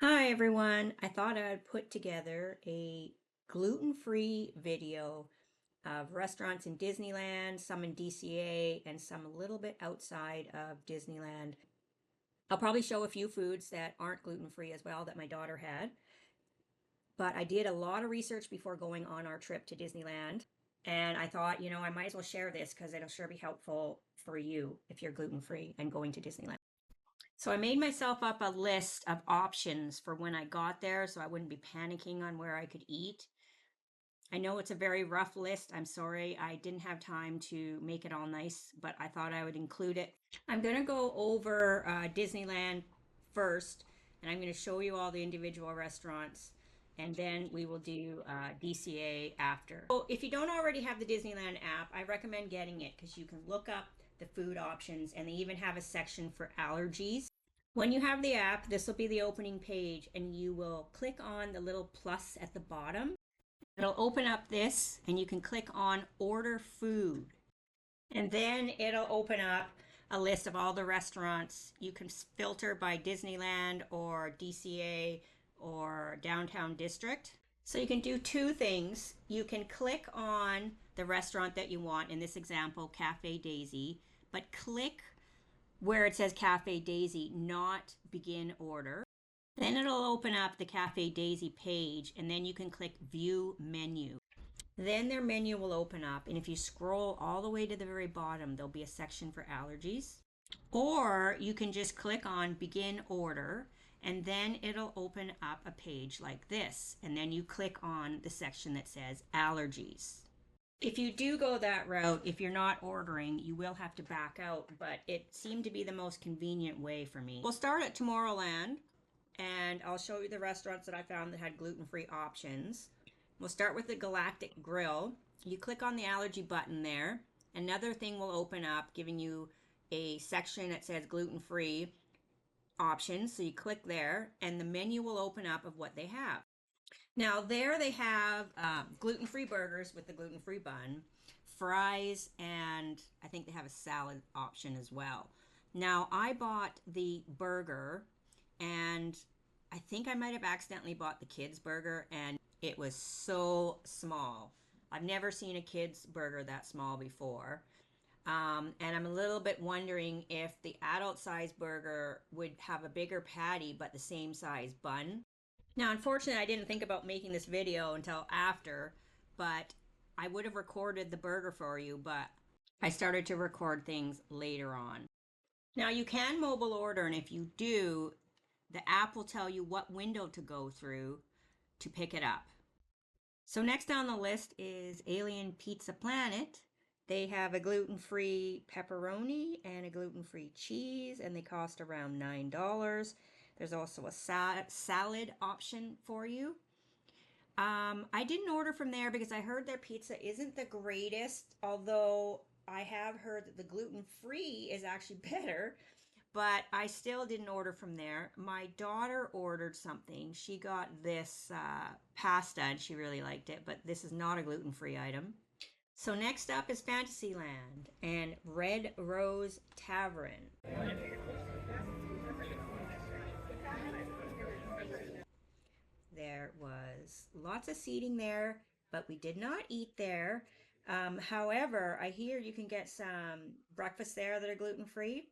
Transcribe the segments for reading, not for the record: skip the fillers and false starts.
Hi everyone. I thought I'd put together a gluten-free video of restaurants in Disneyland, some in DCA, and some a little bit outside of Disneyland. I'll probably show a few foods that aren't gluten-free as well that my daughter had. But I did a lot of research before going on our trip to Disneyland. And I thought, I might as well share this because it'll sure be helpful for you if you're gluten-free and going to Disneyland. So I made myself up a list of options for when I got there so I wouldn't be panicking on where I could eat. I know it's a very rough list. I'm sorry I didn't have time to make it all nice, but I thought I would include it. I'm going to go over Disneyland first, and I'm going to show you all the individual restaurants, and then we will do DCA after. So if you don't already have the Disneyland app, I recommend getting it because you can look up the food options, and they even have a section for allergies. When you have the app, this will be the opening page, and you will click on the little plus at the bottom. It'll open up this, and you can click on order food. And then it'll open up a list of all the restaurants. You can filter by Disneyland or DCA or Downtown District. So you can do two things. You can click on the restaurant that you want, in this example, Cafe Daisy, but click where it says Cafe Daisy, not begin order. Then it'll open up the Cafe Daisy page, and then you can click View Menu. Then their menu will open up, and if you scroll all the way to the very bottom, there'll be a section for allergies. Or you can just click on Begin Order, and then it'll open up a page like this, and then you click on the section that says Allergies. If you do go that route, if you're not ordering, you will have to back out, but it seemed to be the most convenient way for me. We'll start at Tomorrowland, and I'll show you the restaurants that I found that had gluten-free options. We'll start with the Galactic Grill. You click on the allergy button there. Another thing will open up, giving you a section that says gluten-free options. So you click there, and the menu will open up of what they have. Now there they have gluten-free burgers with the gluten-free bun, fries, and I think they have a salad option as well. Now I bought the burger, and I think I might have accidentally bought the kids burger, and it was so small. I've never seen a kids burger that small before. And I'm a little bit wondering if the adult size burger would have a bigger patty but the same size bun. Now, unfortunately, I didn't think about making this video until after, but I would have recorded the burger for you, but I started to record things later on. Now, you can mobile order, and if you do, the app will tell you what window to go through to pick it up. So next on the list is Alien Pizza Planet. They have a gluten-free pepperoni and a gluten-free cheese, and they cost around $9. There's also a salad option for you. I didn't order from there because I heard their pizza isn't the greatest, although I have heard that the gluten-free is actually better, but I still didn't order from there. My daughter ordered something. She got this pasta and she really liked it, but this is not a gluten-free item. So next up is Fantasyland and Red Rose Tavern. There was lots of seating there, but we did not eat there. However, I hear you can get some breakfast there that are gluten-free,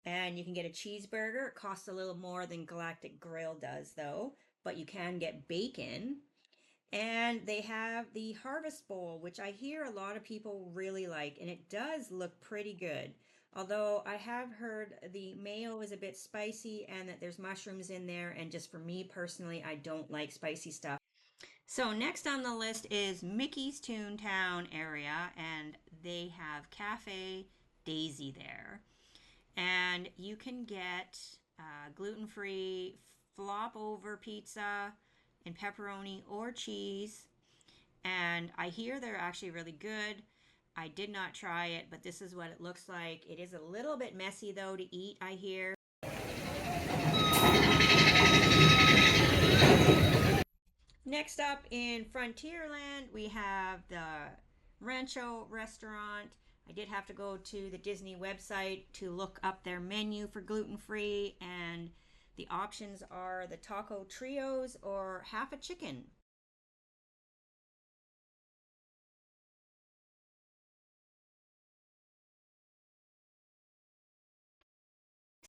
and you can get a cheeseburger. It costs a little more than Galactic Grill does, though, but you can get bacon. And they have the Harvest Bowl, which I hear a lot of people really like, and it does look pretty good. Although I have heard the mayo is a bit spicy and that there's mushrooms in there, and just for me personally, I don't like spicy stuff. So next on the list is Mickey's Toontown area, and they have Cafe Daisy there. And you can get gluten-free flop over pizza and pepperoni or cheese. And I hear they're actually really good. I did not try it, but this is what it looks like. It is a little bit messy though to eat, I hear. Next up in Frontierland, we have the Rancho restaurant. I did have to go to the Disney website to look up their menu for gluten-free, and The options are the taco trios or half a chicken.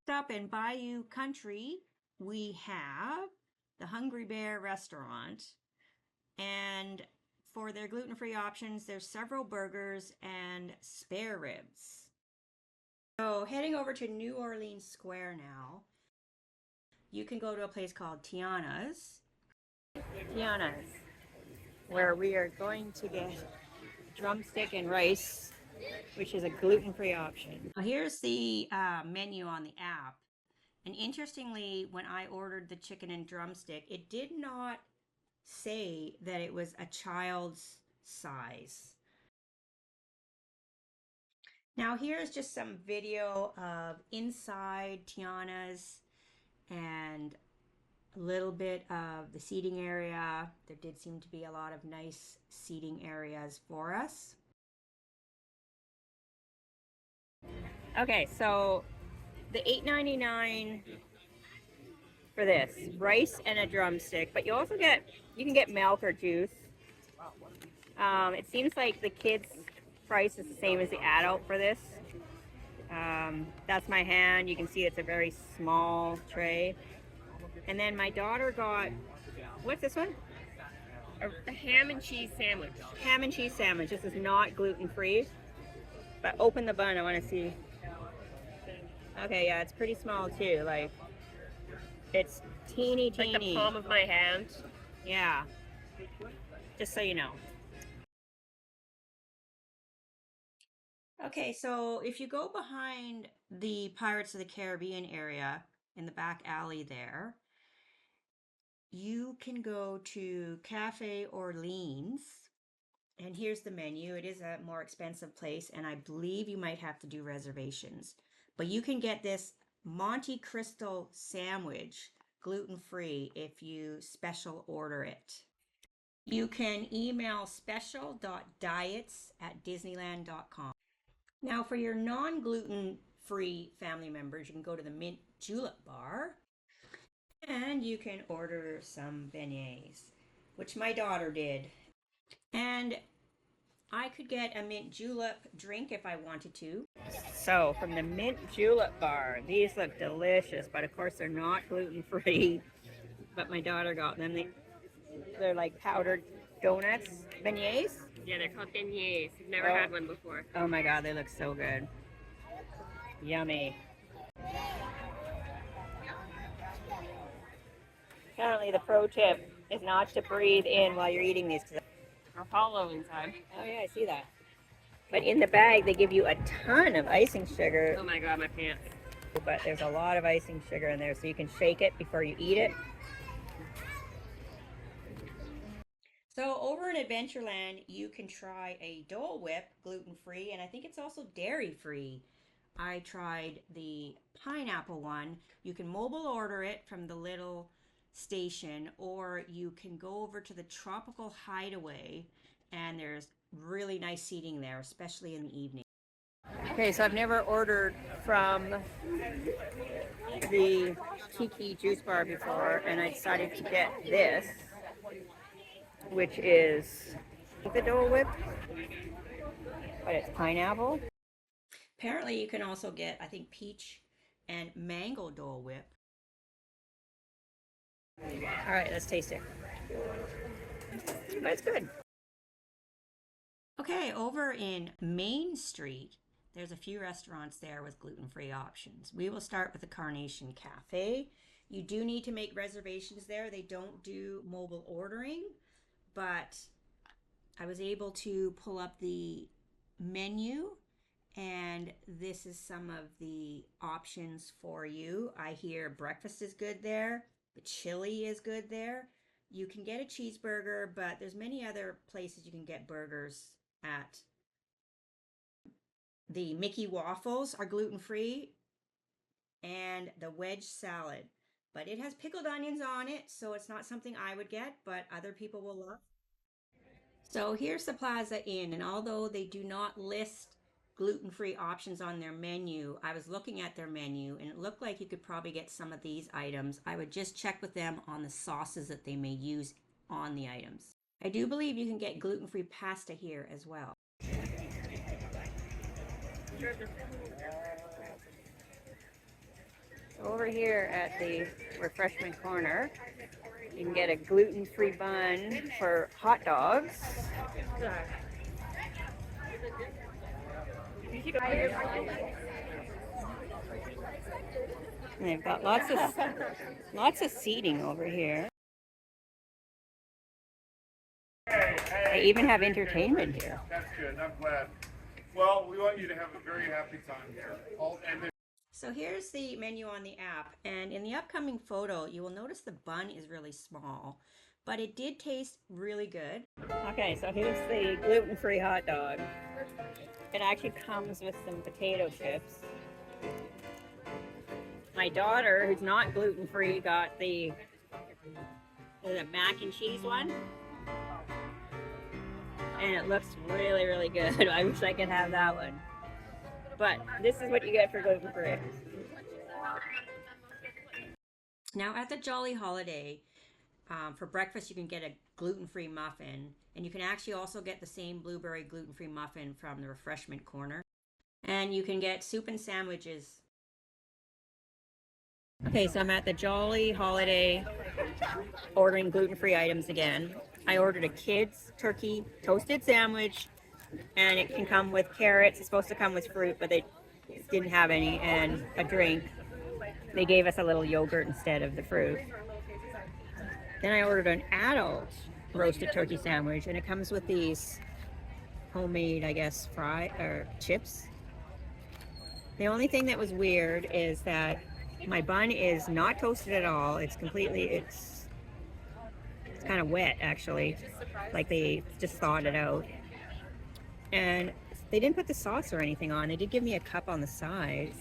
Up in Bayou Country, we have the Hungry Bear restaurant, and for their gluten-free options, there's several burgers and spare ribs. So heading over to New Orleans Square now, you can go to a place called Tiana's. Tiana's, where we are going to get drumstick and rice, which is a gluten-free option. Now here's the menu on the app. And interestingly, when I ordered the chicken and drumstick, it did not say that it was a child's size. Now here's just some video of inside Tiana's and a little bit of the seating area. There did seem to be a lot of nice seating areas for us. Okay, so the $8.99 for this, rice and a drumstick, but you also you can get milk or juice. It seems like the kids' price is the same as the adult for this. That's my hand. You can see it's a very small tray. And then my daughter got, what's this one? A ham and cheese sandwich. Ham and cheese sandwich. This is not gluten-free, but open the bun. I want to see. Okay, yeah, it's pretty small too. Like, it's teeny. Like the palm of my hand. Yeah, just so you know. Okay, so if you go behind the Pirates of the Caribbean area in the back alley there, you can go to Cafe Orleans, and here's the menu. It is a more expensive place, and I believe you might have to do reservations. But you can get this Monte Cristo sandwich gluten-free if you special order it. You can email special.diets@disneyland.com. Now, for your non-gluten-free family members, you can go to the Mint Julep Bar, and you can order some beignets, which my daughter did. And I could get a mint julep drink if I wanted to. So, from the Mint Julep Bar, these look delicious, but of course they're not gluten-free. But my daughter got them. They're like powdered donuts, beignets. Yeah, they're called beignets. I've never had one before. Oh my god, they look so good. Yummy. Apparently the pro tip is not to breathe in while you're eating these. Are hollow inside. Oh yeah, I see that. But in the bag they give you a ton of icing sugar. Oh my god, my pants. But there's a lot of icing sugar in there, so you can shake it before you eat it. So over in Adventureland, you can try a Dole Whip gluten-free, and I think it's also dairy-free. I tried the pineapple one. You can mobile order it from the little station, or you can go over to the Tropical Hideaway, and there's really nice seating there, especially in the evening. Okay, so I've never ordered from the Tiki Juice Bar before, and I decided to get this, which is the Dole Whip, but it's pineapple. Apparently you can also get, I think, peach and mango Dole Whip. All right, let's taste it. But it's good. Okay, over in Main Street, there's a few restaurants there with gluten-free options. We will start with the Carnation Cafe. You do need to make reservations there. They don't do mobile ordering, but I was able to pull up the menu, and this is some of the options for you. I hear breakfast is good there. The chili is good there. You can get a cheeseburger, but there's many other places you can get burgers at. The Mickey waffles are gluten-free, and the wedge salad. But it has pickled onions on it, so it's not something I would get, but other people will love. So here's the Plaza Inn, and although they do not list gluten-free options on their menu. I was looking at their menu and it looked like you could probably get some of these items. I would just check with them on the sauces that they may use on the items. I do believe you can get gluten-free pasta here as well. Over here at the refreshment corner, you can get a gluten-free bun for hot dogs. And they've got lots of seating over here. They even have entertainment here. That's good. I'm glad. Well, we want you to have a very happy time here. So here's the menu on the app, and in the upcoming photo, you will notice the bun is really small, but it did taste really good. Okay, so here's the gluten-free hot dog. It actually comes with some potato chips. My daughter, who's not gluten-free, got the mac and cheese one. And it looks really, really good. I wish I could have that one. But this is what you get for gluten-free. Now at the Jolly Holiday, for breakfast you can get a gluten-free muffin, and you can actually also get the same blueberry gluten-free muffin from the refreshment corner. And you can get soup and sandwiches. Okay, so I'm at the Jolly Holiday ordering gluten-free items again. I ordered a kid's turkey toasted sandwich, and it can come with carrots. It's supposed to come with fruit, but they didn't have any, and a drink. They gave us a little yogurt instead of the fruit. Then I ordered an adult roasted turkey sandwich, and it comes with these homemade, I guess, chips. The only thing that was weird is that my bun is not toasted at all. It's kind of wet, actually, like they just thawed it out. And they didn't put the sauce or anything on. They did give me a cup on the side.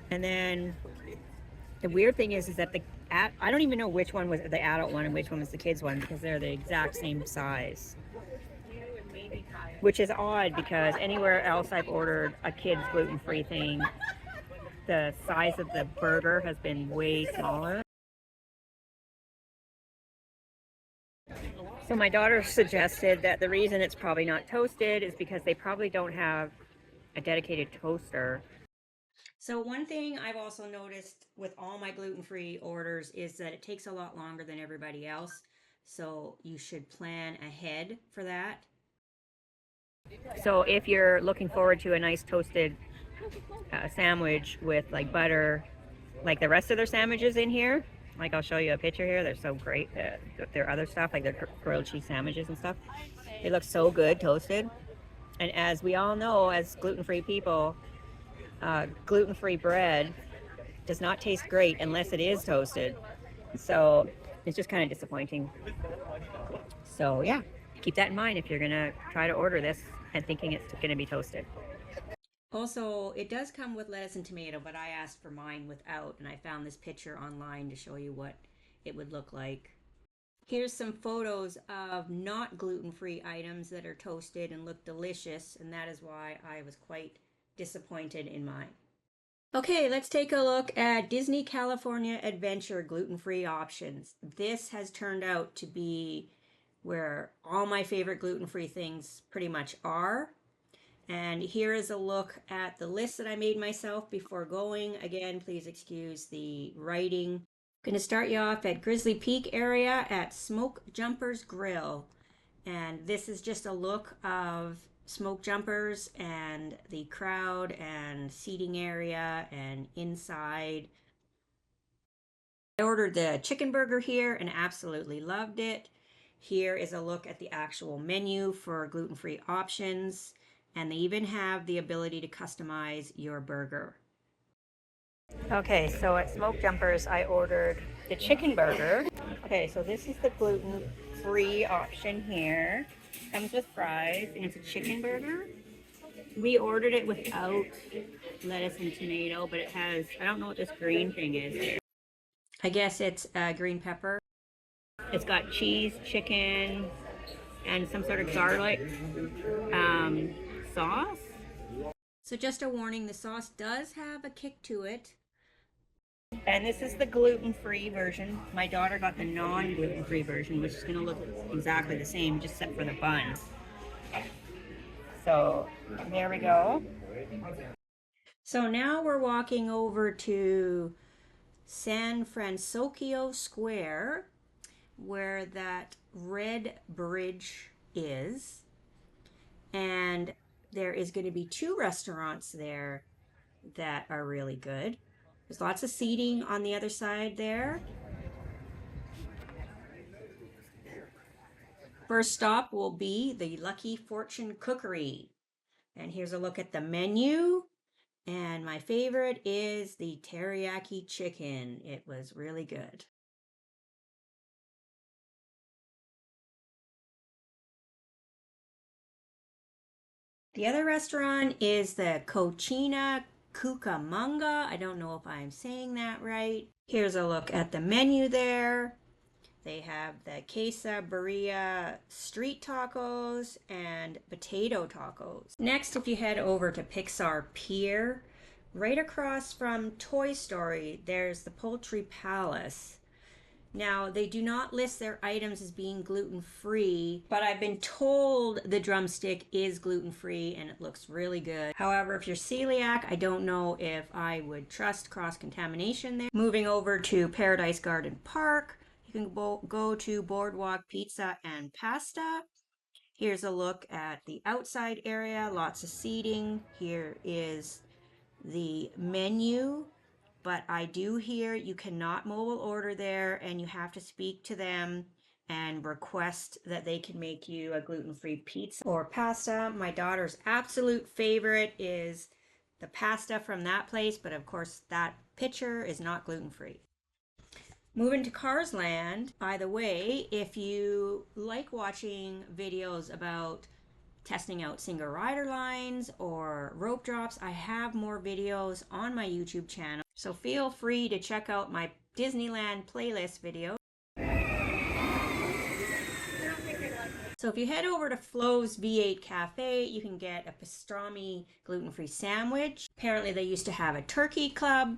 And then the weird thing is that I don't even know which one was the adult one and which one was the kids one, because they're the exact same size. Which is odd, because anywhere else I've ordered a kid's gluten-free thing, the size of the burger has been way smaller. So my daughter suggested that the reason it's probably not toasted is because they probably don't have a dedicated toaster. So one thing I've also noticed with all my gluten-free orders is that it takes a lot longer than everybody else. So you should plan ahead for that. So if you're looking forward to a nice toasted sandwich with like butter, like the rest of their sandwiches in here, like I'll show you a picture here. They're so great. Their other stuff, like their grilled cheese sandwiches and stuff, they look so good toasted. And as we all know, as gluten-free people, gluten-free bread does not taste great unless it is toasted. So it's just kind of disappointing. So yeah, keep that in mind if you're gonna try to order this and thinking it's gonna be toasted. Also, it does come with lettuce and tomato, but I asked for mine without, and I found this picture online to show you what it would look like. Here's some photos of not gluten-free items that are toasted and look delicious, and that is why I was quite disappointed in mine. Okay, let's take a look at Disney California Adventure gluten-free options. This has turned out to be where all my favorite gluten-free things pretty much are. And here is a look at the list that I made myself before going. Again, please excuse the writing. I'm going to start you off at Grizzly Peak area at Smoke Jumpers Grill. And this is just a look of Smoke Jumpers and the crowd and seating area and inside. I ordered the chicken burger here and absolutely loved it. Here is a look at the actual menu for gluten-free options. And they even have the ability to customize your burger. Okay, so at Smoke Jumpers, I ordered the chicken burger. Okay, so this is the gluten-free option here. Comes with fries, and it's a chicken burger. We ordered it without lettuce and tomato, but it has, I don't know what this green thing is here. I guess it's green pepper. It's got cheese, chicken, and some sort of garlic sauce. So just a warning, the sauce does have a kick to it. And this is the gluten-free version. My daughter got the non-gluten-free version, which is going to look exactly the same, just except for the bun. So there we go. So now we're walking over to San Francisco Square, where that red bridge is. And there is going to be 2 restaurants there that are really good. There's lots of seating on the other side there. First stop will be the Lucky Fortune Cookery. And here's a look at the menu. And my favorite is the teriyaki chicken. It was really good. The other restaurant is the Cochina Cucamonga. I don't know if I'm saying that right. Here's a look at the menu there. They have the quesadilla street tacos and potato tacos. Next, if you head over to Pixar Pier, right across from Toy Story, there's the Poultry Palace. Now, they do not list their items as being gluten-free, but I've been told the drumstick is gluten-free and it looks really good. However, if you're celiac, I don't know if I would trust cross-contamination there. Moving over to Paradise Garden Park, you can go to Boardwalk Pizza and Pasta. Here's a look at the outside area, lots of seating. Here is the menu. But I do hear you cannot mobile order there and you have to speak to them and request that they can make you a gluten-free pizza or pasta. My daughter's absolute favorite is the pasta from that place, but of course that picture is not gluten-free. Moving to Cars Land, by the way, if you like watching videos about testing out single rider lines or rope drops, I have more videos on my YouTube channel. So feel free to check out my Disneyland playlist video. So if you head over to Flo's V8 Cafe, you can get a pastrami gluten-free sandwich. Apparently they used to have a turkey club,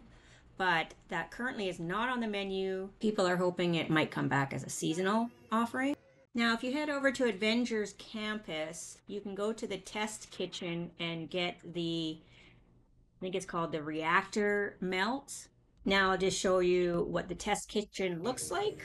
but that currently is not on the menu. People are hoping it might come back as a seasonal offering. Now, if you head over to Avengers Campus, you can go to the test kitchen and get the, I think it's called the reactor melt. Now I'll just show you what the test kitchen looks like.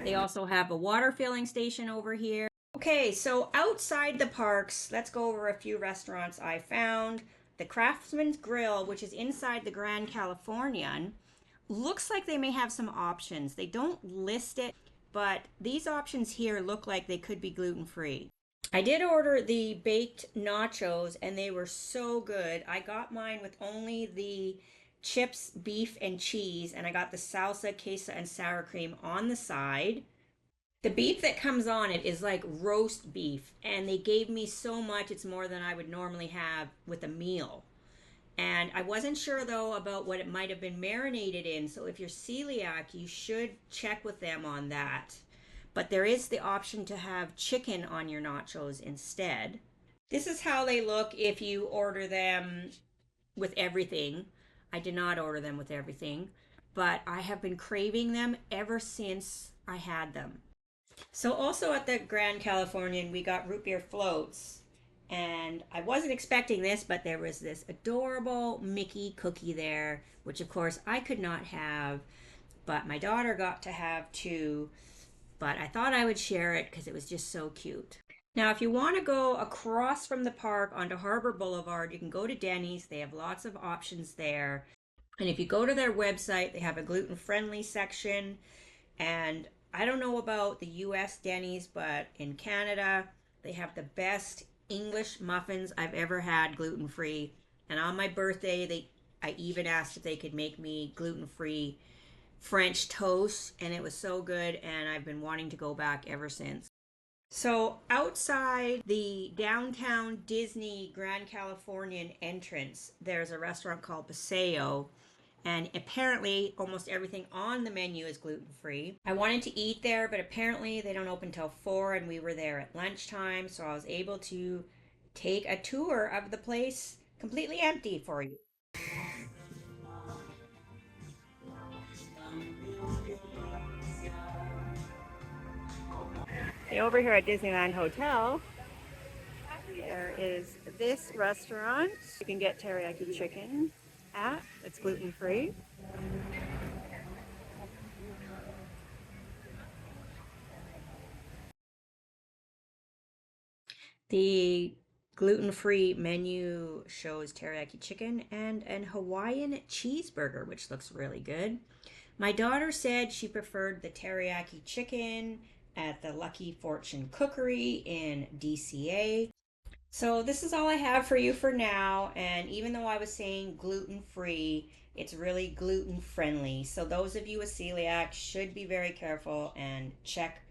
They also have a water filling station over here. Okay, so outside the parks, let's go over a few restaurants I found. The Craftsman's Grill, which is inside the Grand Californian, looks like they may have some options. They don't list it, but these options here look like they could be gluten-free. I did order the baked nachos and they were so good. I got mine with only the chips, beef, and cheese, and I got the salsa, queso, and sour cream on the side. The beef that comes on it is like roast beef, and they gave me so much, it's more than I would normally have with a meal. And I wasn't sure though about what it might have been marinated in, so if you're celiac, you should check with them on that. But there is the option to have chicken on your nachos instead. This is how they look if you order them with everything. I did not order them with everything, but I have been craving them ever since I had them. So also at the Grand Californian, we got root beer floats. And I wasn't expecting this, but there was this adorable Mickey cookie there, which of course I could not have, but my daughter got to have too. But I thought I would share it because it was just so cute. Now, if you want to go across from the park onto Harbor Boulevard, you can go to Denny's. They have lots of options there. And if you go to their website, they have a gluten-friendly section. And I don't know about the US Denny's, but in Canada, they have the best English muffins I've ever had gluten-free. And on my birthday, I even asked if they could make me gluten-free French toast, and it was so good, and I've been wanting to go back ever since. So outside the downtown Disney Grand Californian entrance, there's a restaurant called Paseo, And apparently almost everything on the menu is gluten-free. I wanted to eat there, but apparently they don't open till 4 and we were there at lunchtime, so I was able to take a tour of the place completely empty for you. Okay, over here at Disneyland Hotel, there is this restaurant you can get teriyaki chicken at. It's gluten free. The gluten-free menu shows teriyaki chicken and an Hawaiian cheeseburger, which looks really good. My daughter said she preferred the teriyaki chicken at the Lucky Fortune Cookery in DCA. So this is all I have for you for now. And even though I was saying gluten free, it's really gluten friendly. So those of you with celiac should be very careful and check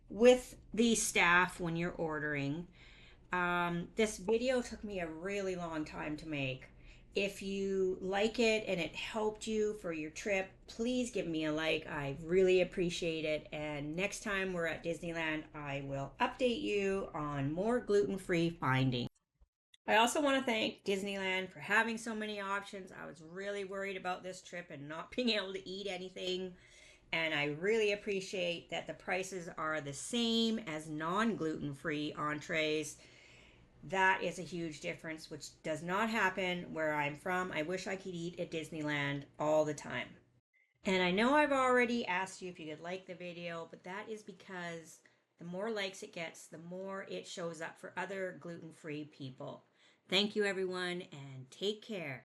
with the staff when you're ordering. This video took me a really long time to make. If you like it and it helped you for your trip, please give me a like. I really appreciate it. And next time we're at Disneyland, I will update you on more gluten-free findings. I also want to thank Disneyland for having so many options. I was really worried about this trip and not being able to eat anything. And I really appreciate that the prices are the same as non-gluten free entrees. That is a huge difference, which does not happen where I'm from. I wish I could eat at Disneyland all the time. And I know I've already asked you if you could like the video, but that is because the more likes it gets, the more it shows up for other gluten free people. Thank you, everyone, and take care.